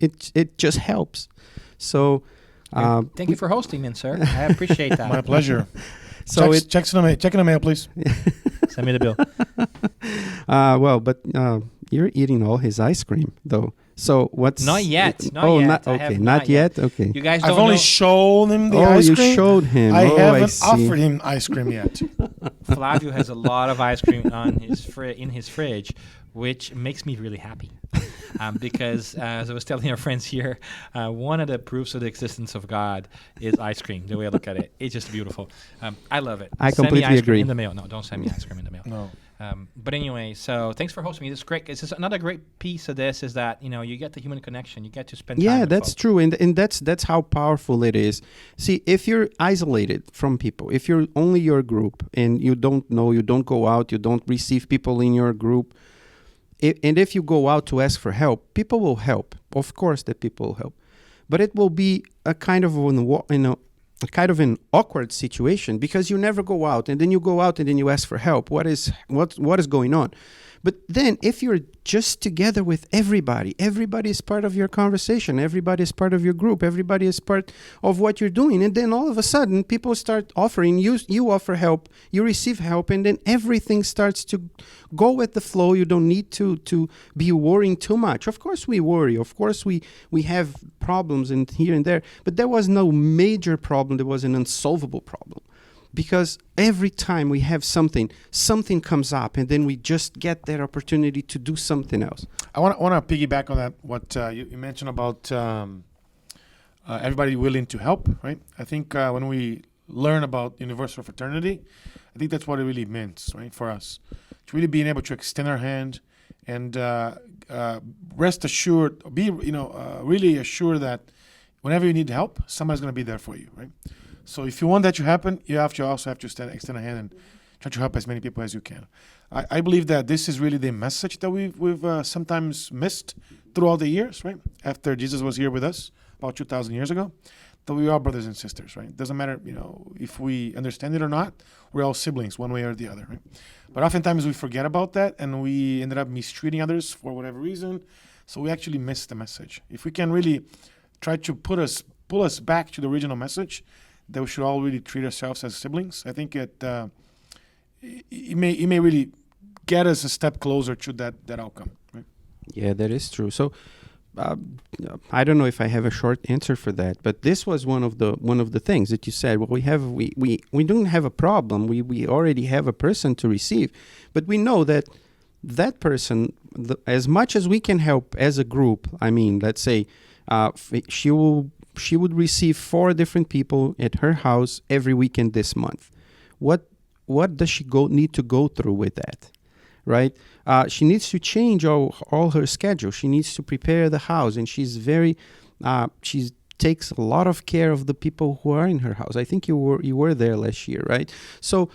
it just helps. So thank you for hosting me, sir. I appreciate that. My pleasure. So check in the mail, please. Send me the bill. But you're eating all his ice cream, though. So what's not yet? Not yet. Okay. You guys don't I've only know. shown him the ice cream. You showed him. I haven't offered him ice cream yet. Flavio has a lot of ice cream on in his fridge, which makes me really happy. Because as I was telling our friends here, one of the proofs of the existence of God is ice cream. The way I look at it, it's just beautiful. I love it. I completely send me ice agree. Cream in the mail. No, don't send me ice cream in the mail. No. But anyway, so thanks for hosting me. This is great. It's just another great piece of this is that you get the human connection. You get to spend time. Yeah, with that's folks. true, and that's how powerful it is. See, if you're isolated from people, if you're only your group and you don't know, you don't go out, you don't receive people in your group, and if you go out to ask for help, people will help. Of course, that people will help, but it will be a kind of an awkward situation because you never go out, and then you go out and then you ask for help. What is going on? But then if you're just together with everybody is part of your conversation, everybody is part of your group, everybody is part of what you're doing, and then all of a sudden people start offering, you offer help, you receive help, and then everything starts to go with the flow. You don't need to be worrying too much. Of course we worry, of course we have problems and here and there, but there was no major problem, there was an unsolvable problem. Because every time we have something comes up, and then we just get that opportunity to do something else. I want to piggyback on that. What you mentioned about everybody willing to help, right? I think when we learn about universal fraternity, I think that's what it really means, right, for us. It's really being able to extend our hand and rest assured, be really assured that whenever you need help, somebody's going to be there for you, right? So if you want that to happen, you also have to extend a hand and try to help as many people as you can. I believe that this is really the message that we've sometimes missed throughout the years, right? After Jesus was here with us about 2,000 years ago, that we are brothers and sisters, right? Doesn't matter, if we understand it or not, we're all siblings one way or the other, right? But oftentimes we forget about that and we ended up mistreating others for whatever reason. So we actually miss the message. If we can really try to pull us back to the original message, that we should all really treat ourselves as siblings. I think it may really get us a step closer to that outcome. Right? Yeah, that is true. So I don't know if I have a short answer for that, but this was one of the things that you said. Well, we don't have a problem. We already have a person to receive, but we know that person, as much as we can help as a group. I mean, let's say she would receive 4 different people at her house every weekend this month. What does she need to go through with that, right? She needs to change all her schedule. She needs to prepare the house, and she's very She takes a lot of care of the people who are in her house. I think you were there last year, right? So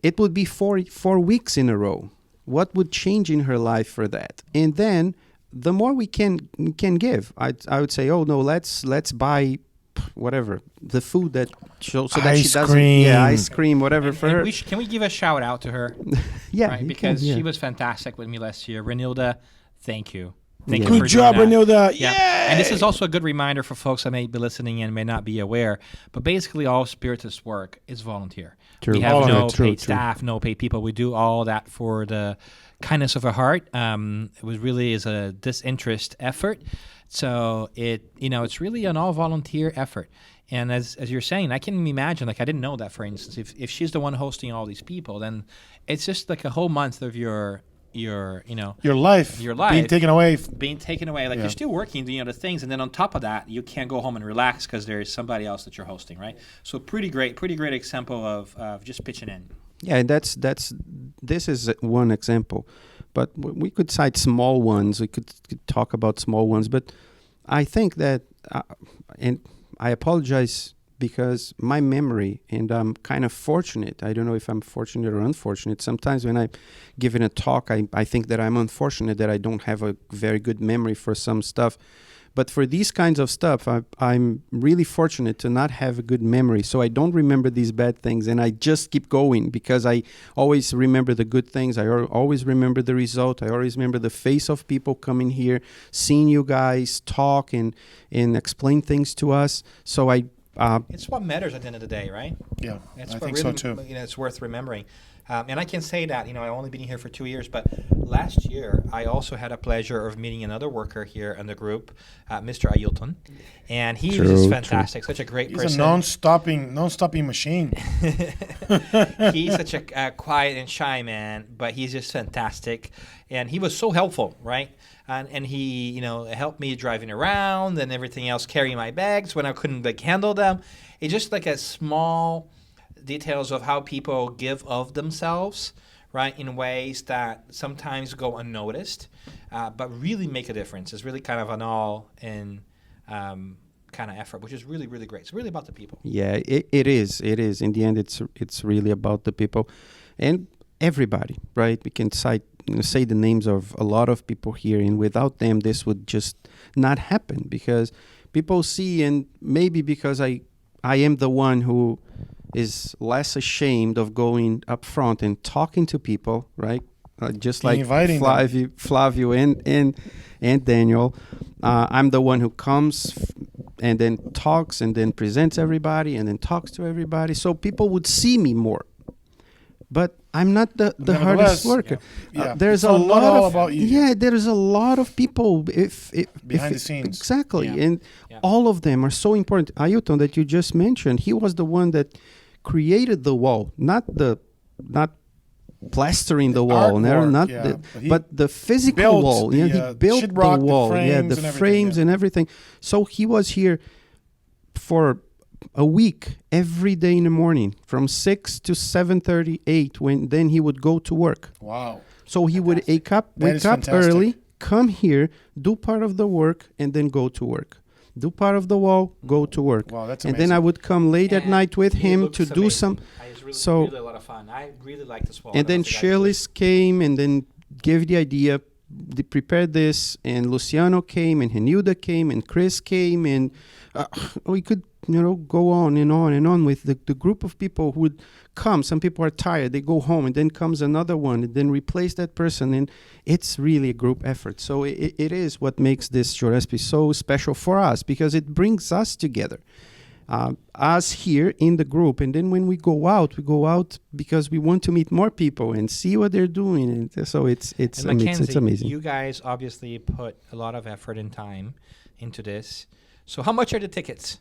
it would be 4 weeks in a row. What would change in her life for that? And then the more we can give, I would say, oh no, let's buy whatever the food that so that she doesn't ice cream, whatever for her. Can we give a shout out to her? Yeah, right? Because she was fantastic with me last year. Renilda, thank you. Thank you Good for job, doing that. Renilda. Yeah. Yay! And this is also a good reminder for folks that may be listening and may not be aware. But basically, all Spiritist work is volunteer. True. We have All of no it. paid staff, no paid people. We do all that for the kindness of our heart. It was really is a disinterest effort. So it's really an all volunteer effort. And as you're saying, I can imagine, like I didn't know that, for instance, if she's the one hosting all these people, then it's just like a whole month of your life being taken away. Like you're still working, the things, and then on top of that, you can't go home and relax because there is somebody else that you're hosting, right? So pretty great example of just pitching in. Yeah, and this is one example, but we could cite small ones. We could talk about small ones, but I think that, and I apologize because my memory, and I'm kind of fortunate. I don't know if I'm fortunate or unfortunate. Sometimes when I'm giving a talk, I think that I'm unfortunate that I don't have a very good memory for some stuff. But for these kinds of stuff, I'm really fortunate to not have a good memory. So I don't remember these bad things, and I just keep going because I always remember the good things. I always remember the result. I always remember the face of people coming here, seeing you guys talk and explain things to us. So it's what matters at the end of the day, right? Yeah, it's I think so too. It's worth remembering. And I can say that, I've only been here for 2 years, but last year I also had a pleasure of meeting another worker here in the group, Mr. Ailton. And he was just fantastic, such a great person. He's a non-stopping machine. He's such a quiet and shy man, but he's just fantastic. And he was so helpful, right? And he, helped me driving around and everything else, carrying my bags when I couldn't handle them. It's just like a small details of how people give of themselves, right, in ways that sometimes go unnoticed, but really make a difference. It's really kind of an all-in kind of effort, which is really, really great. It's really about the people. Yeah, it is. It is. In the end, it's really about the people and everybody, right? We can say the names of a lot of people here, and without them, this would just not happen because people see, and maybe because I am the one who is less ashamed of going up front and talking to people, right? Just like Flavio and Daniel. I'm the one who comes and then talks and then presents everybody and then talks to everybody. So people would see me more. But I'm not the hardest worker. Yeah. There's a lot all of about you. Yeah, there's a lot of people behind the scenes. Exactly. Yeah. And all of them are so important. Ailton that you just mentioned, he was the one that created the wall, not plastering the wall, but the physical wall. He built the wall, the frames and everything. So he was here for a week every day in the morning from 6 to 7:30, 8, then he would go to work. Wow. So he would wake up early, come here, do part of the work, and then go to work. Do part of the wall, go to work. Wow, that's and amazing. then I would come late at night with him to do some. Really a lot of fun. I really like this wall. And then Shirley's came and then gave the idea, they prepared this, and Luciano came, and Renilda came, and Chris came, and we could go on and on and on with the group of people who would come. Some people are tired, they go home, and then comes another one, and then replace that person, and it's really a group effort. So it is what makes this JORESPE so special for us, because it brings us together. Us here in the group, and then when we go out because we want to meet more people and see what they're doing, and so it's Mackenzie, it's amazing. You guys obviously put a lot of effort and time into this. So how much are the tickets?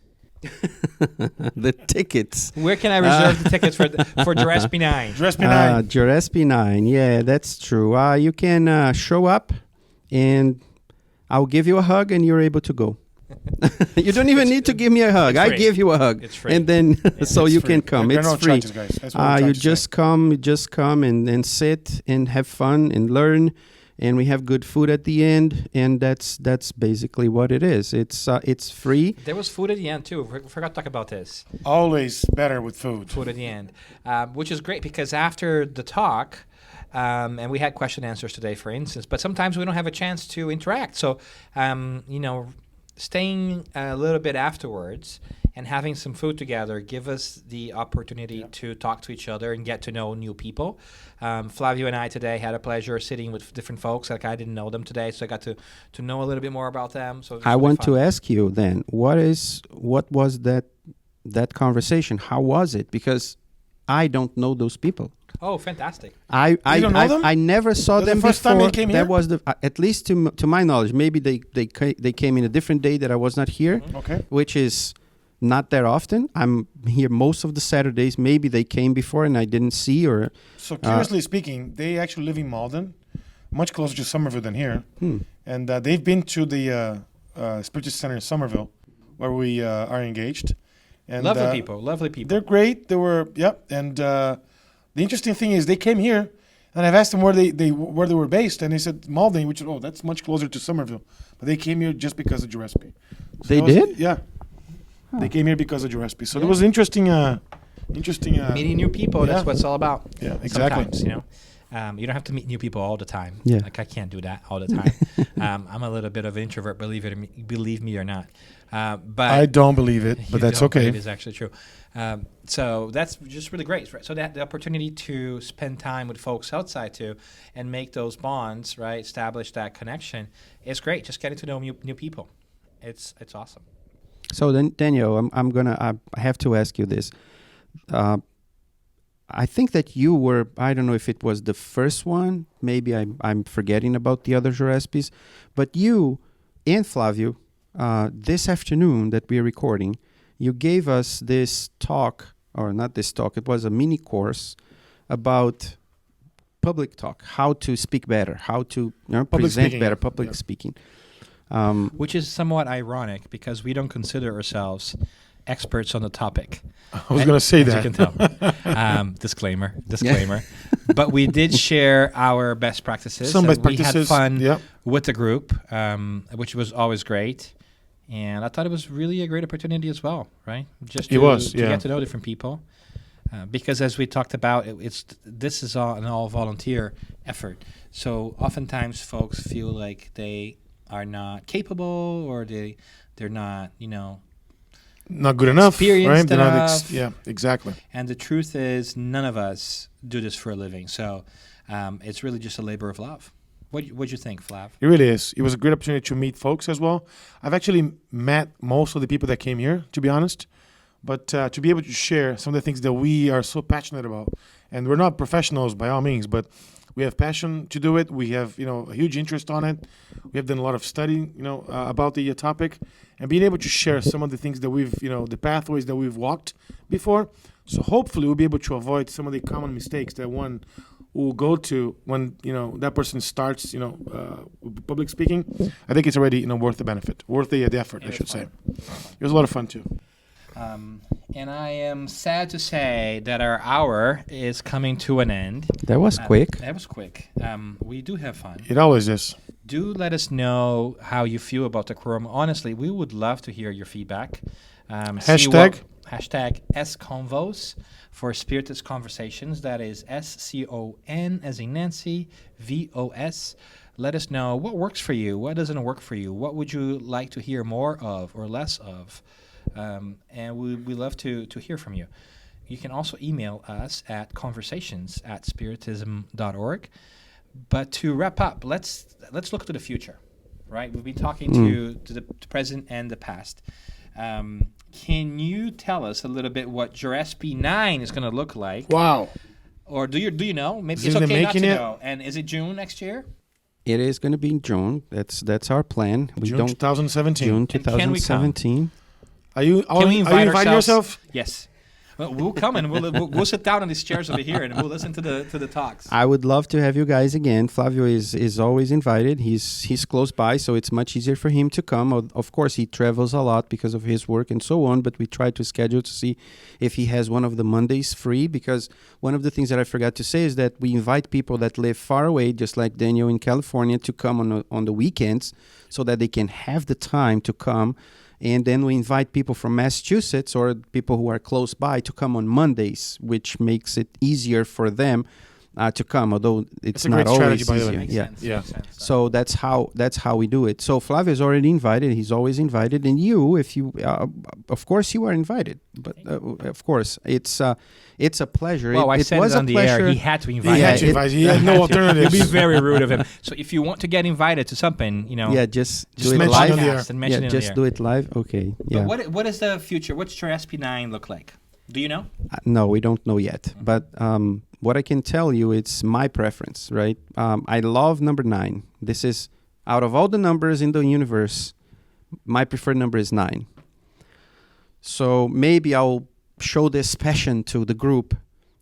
The tickets. Where can I reserve the tickets for JORESPE 9? JORESPE 9. JORESPE 9. Yeah, that's true. You can show up, and I'll give you a hug, and you're able to go. You don't even need to give me a hug. I give you a hug. It's free. And then so you can come. There are it's no free. charges, guys. That's what You just come and sit and have fun and learn and we have good food at the end, and that's basically what it is. It's free. There was food at the end too. We forgot to talk about this. Always better with food. Food at the end, which is great because after the talk, and we had question and answers today, for instance, but sometimes we don't have a chance to interact. So, staying a little bit afterwards and having some food together give us the opportunity to talk to each other and get to know new people. Flavio and I today had a pleasure sitting with different folks. Like, I didn't know them today, so I got to know a little bit more about them. So I want to ask you then, what was that conversation? How was it? Because I don't know those people. Oh, fantastic! You don't know them? I never saw them the first before. time they came here? That was at least to my knowledge. Maybe they came in a different day that I was not here. Mm-hmm. Okay. Which is not that often. I'm here most of the Saturdays. Maybe they came before and I didn't see. Or so curiously speaking, they actually live in Malden, much closer to Somerville than here, and they've been to the Spiritist Center in Somerville, where we are engaged. And lovely people. They're great. They were and. The interesting thing is they came here, and I've asked them where they were based, and they said Malden, which that's much closer to Somerville. But they came here just because of JORESPE. So they did? Yeah. Huh. They came here because of JORESPE. So it was interesting. Meeting new people. That's what it's all about. Yeah, exactly. Sometimes, you don't have to meet new people all the time. Yeah. Like, I can't do that all the time. I'm a little bit of an introvert, believe me or not. But I don't believe it, but that's okay. It is actually true. So that's just really great, right? So that the opportunity to spend time with folks outside too, and make those bonds, right? Establish that connection is great. Just getting to know new people, it's awesome. So then, Daniel, I have to ask you this. I think that you were, I don't know if it was the first one. Maybe I'm forgetting about the other JORESPEs, but you and Flavio, this afternoon that we're recording, you gave us this talk, or not this talk, it was a mini course about public talk, how to speak better, how to present better, public speaking. Which is somewhat ironic because we don't consider ourselves experts on the topic. I was going to say that. You can tell. Disclaimer. But we did share our best practices. Some best practices. We had fun with the group, which was always great. And I thought it was really a great opportunity as well, right? Just to get to know different people. Because as we talked about, this is an all volunteer effort. So oftentimes folks feel like they are not capable, or they're not, not good enough, experienced right? enough. Yeah, exactly. And the truth is, none of us do this for a living. So it's really just a labor of love. What'd you think, Flav? It really is. It was a great opportunity to meet folks as well. I've actually met most of the people that came here, to be honest. But to be able to share some of the things that we are so passionate about, and we're not professionals by all means, but we have passion to do it. We have, a huge interest on it. We have done a lot of studying, about the topic, and being able to share some of the things that we've, the pathways that we've walked before. So hopefully we'll be able to avoid some of the common mistakes that one will go to when, that person starts, public speaking. I think it's already, worth the benefit, worth the effort, I should say. It was a lot of fun too. And I am sad to say that our hour is coming to an end. That was quick. That was quick. We do have fun. It always is. Do let us know how you feel about the quorum. Honestly, we would love to hear your feedback. Hashtag #SConvos for Spiritist Conversations. That is SCON as in Nancy, VOS. Let us know what works for you, what doesn't work for you, what would you like to hear more of or less of. And we love to hear from you. You can also email us at conversations@spiritism.org. But to wrap up, let's look to the future, right? We've been talking to the present and the past. Can you tell us a little bit what JORESPE 9 is going to look like? Wow. Or do you know? Maybe Is it's it okay not to making it? know. And is it June next year? It is going to be in June. That's our plan. June 2017. June And can we come? 2017. Are you Can we invite inviting ourselves? yourself? Yes. Well, we'll come and we'll sit down on these chairs over here and we'll listen to the talks. I would love to have you guys again. Flavio is always invited. He's close by, so it's much easier for him to come. Of course, he travels a lot because of his work and so on, but we try to schedule to see if he has one of the Mondays free, because one of the things that I forgot to say is that we invite people that live far away, just like Daniel in California, to come on the weekends so that they can have the time to come. And then we invite people from Massachusetts or people who are close by to come on Mondays, which makes it easier for them to come, although it's not always easier. Yeah. So that's how we do it. So Flavio is already invited. He's always invited, and you, if you, of course, you are invited. But of course, it's a pleasure. Well, I said it on the air. He had to invite. He had no alternative. It'd be very rude of him. So if you want to get invited to something, just do it mention live. on the air. And mention it on the Just air. do it live. Okay. Yeah. But what is the future? What's JORESPE 9 look like? Do you know? No, we don't know yet. But what I can tell you, it's my preference, right? I love number 9. This is, out of all the numbers in the universe, my preferred number is 9. So maybe I'll show this passion to the group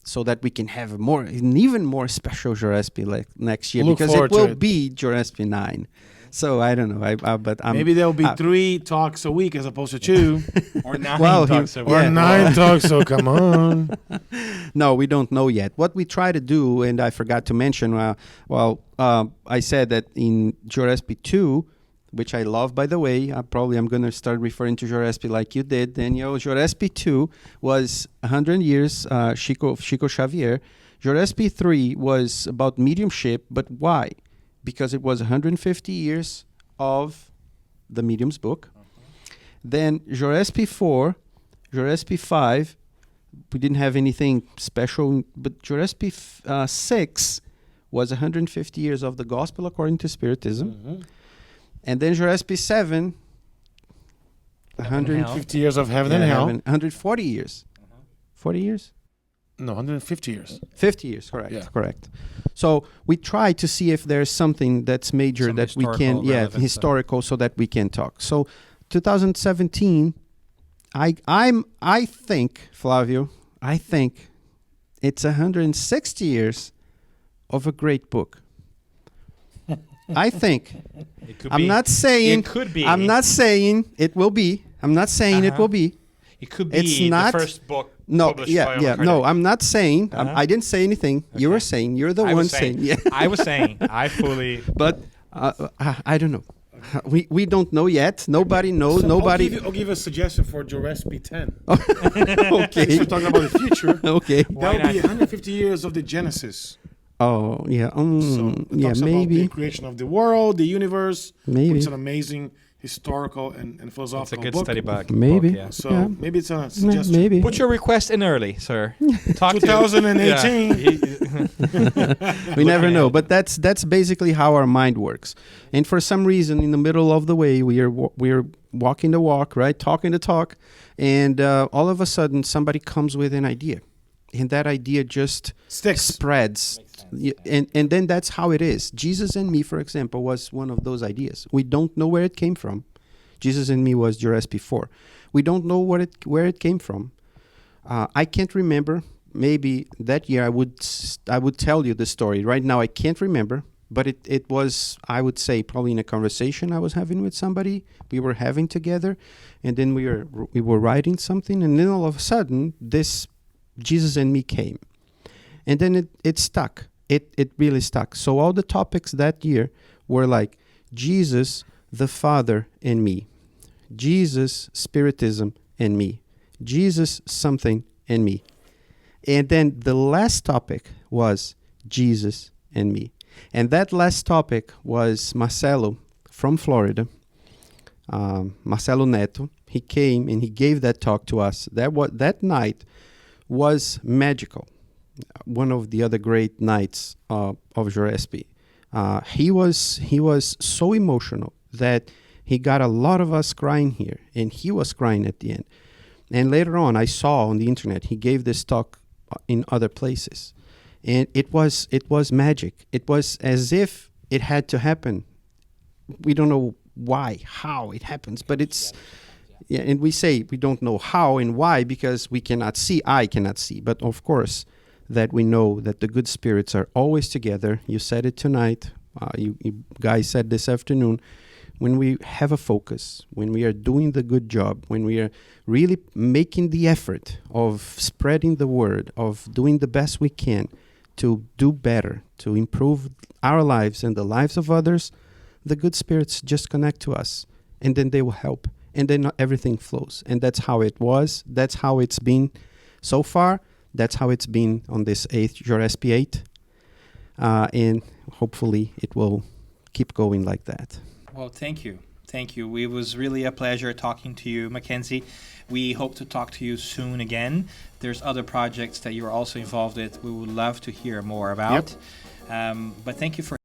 so that we can have an even more special JORESPE like next year, because it will be JORESPE 9. So I don't know. But maybe there'll be 3 talks a week as opposed to 2, or 9 talks a week. or 9 talks. So come on. No, we don't know yet. What we try to do, and I forgot to mention, I said that in JORESPE 2, which I love, by the way, I'm going to start referring to JORESPE like you did, Daniel. JORESPE 2 was 100 years, Chico Xavier. JORESPE 3 was about mediumship, but why? Because it was 150 years of the medium's book. Then JORESPE 4, JORESPE 5, we didn't have anything special, but JORESPE 6 was 150 years of the gospel according to Spiritism. Mm-hmm. And then JORESPE 7, 150 years of heaven and hell. 140 years. 40 years? No, 150 years. 50 years, correct. Yeah. Correct. So we try to see if there's something that's major Some that we can, historical, so that we can talk. So 2017, I think, Flavio, it's 160 years of a great book. I think. It could I'm be. not saying. It could be. I'm not saying it will be. I'm not saying it will be. It could be It's not- the first book No, published by yeah. Allan No, Kardec. I'm not saying. I didn't say anything. You Okay. were saying. You're the I one was saying. Yeah. I was saying. I fully. But I don't know. We don't know yet. Nobody knows. Nobody. I'll give you a suggestion for JORESPE 10. Okay. If we're talking about the future, Okay. Why that would be not? 150 years of the Genesis. Oh yeah. So it talks about Maybe. the creation of the world, the universe. Maybe. It's an amazing historical and It's a philosophical good book. study book. Maybe. Yeah. So Yeah. maybe it's a suggestion. Maybe. Put your request in early, sir. Talk 2018. We never know, but that's basically how our mind works. And for some reason, in the middle of the way, we are walking the walk, right, talking the talk, and all of a sudden, somebody comes with an idea, and that idea just Sticks. spreads. And then that's how it is. Jesus and Me, for example, was one of those ideas. We don't know where it came from. Jesus and Me was JORESPE 4. We don't know where it came from. I can't remember. Maybe that year I would tell you the story. Right now I can't remember, but it was, I would say, probably in a conversation I was having with somebody. We were having together, and then we were writing something, and then all of a sudden this Jesus and Me came, and then it stuck. It really stuck. So all the topics that year were like Jesus, the Father, and me. Jesus, Spiritism, and me. Jesus, something, and me. And then the last topic was Jesus and me. And that last topic was Marcelo from Florida, Marcelo Neto. He came and he gave that talk to us. That night was magical. One of the other great nights of JORESPE. He was so emotional that he got a lot of us crying here, and he was crying at the end. And later on, I saw on the internet he gave this talk in other places, and it was magic. It was as if it had to happen. We don't know why, how it happens, but Yeah, and we say we don't know how and why because we cannot see. I cannot see. But of course, that we know that the good spirits are always together. You said it tonight. You guys said this afternoon. When we have a focus, when we are doing the good job, when we are really making the effort of spreading the word, of doing the best we can to do better, to improve our lives and the lives of others, the good spirits just connect to us, and then they will help, and then everything flows. And that's how it was. That's how it's been so far. That's how it's been on this 8th JORESPE 8. And hopefully it will keep going like that. Well, thank you. Thank you. It was really a pleasure talking to you, Mackenzie. We hope to talk to you soon again. There's other projects that you're also involved with we would love to hear more about. Yep. But thank you for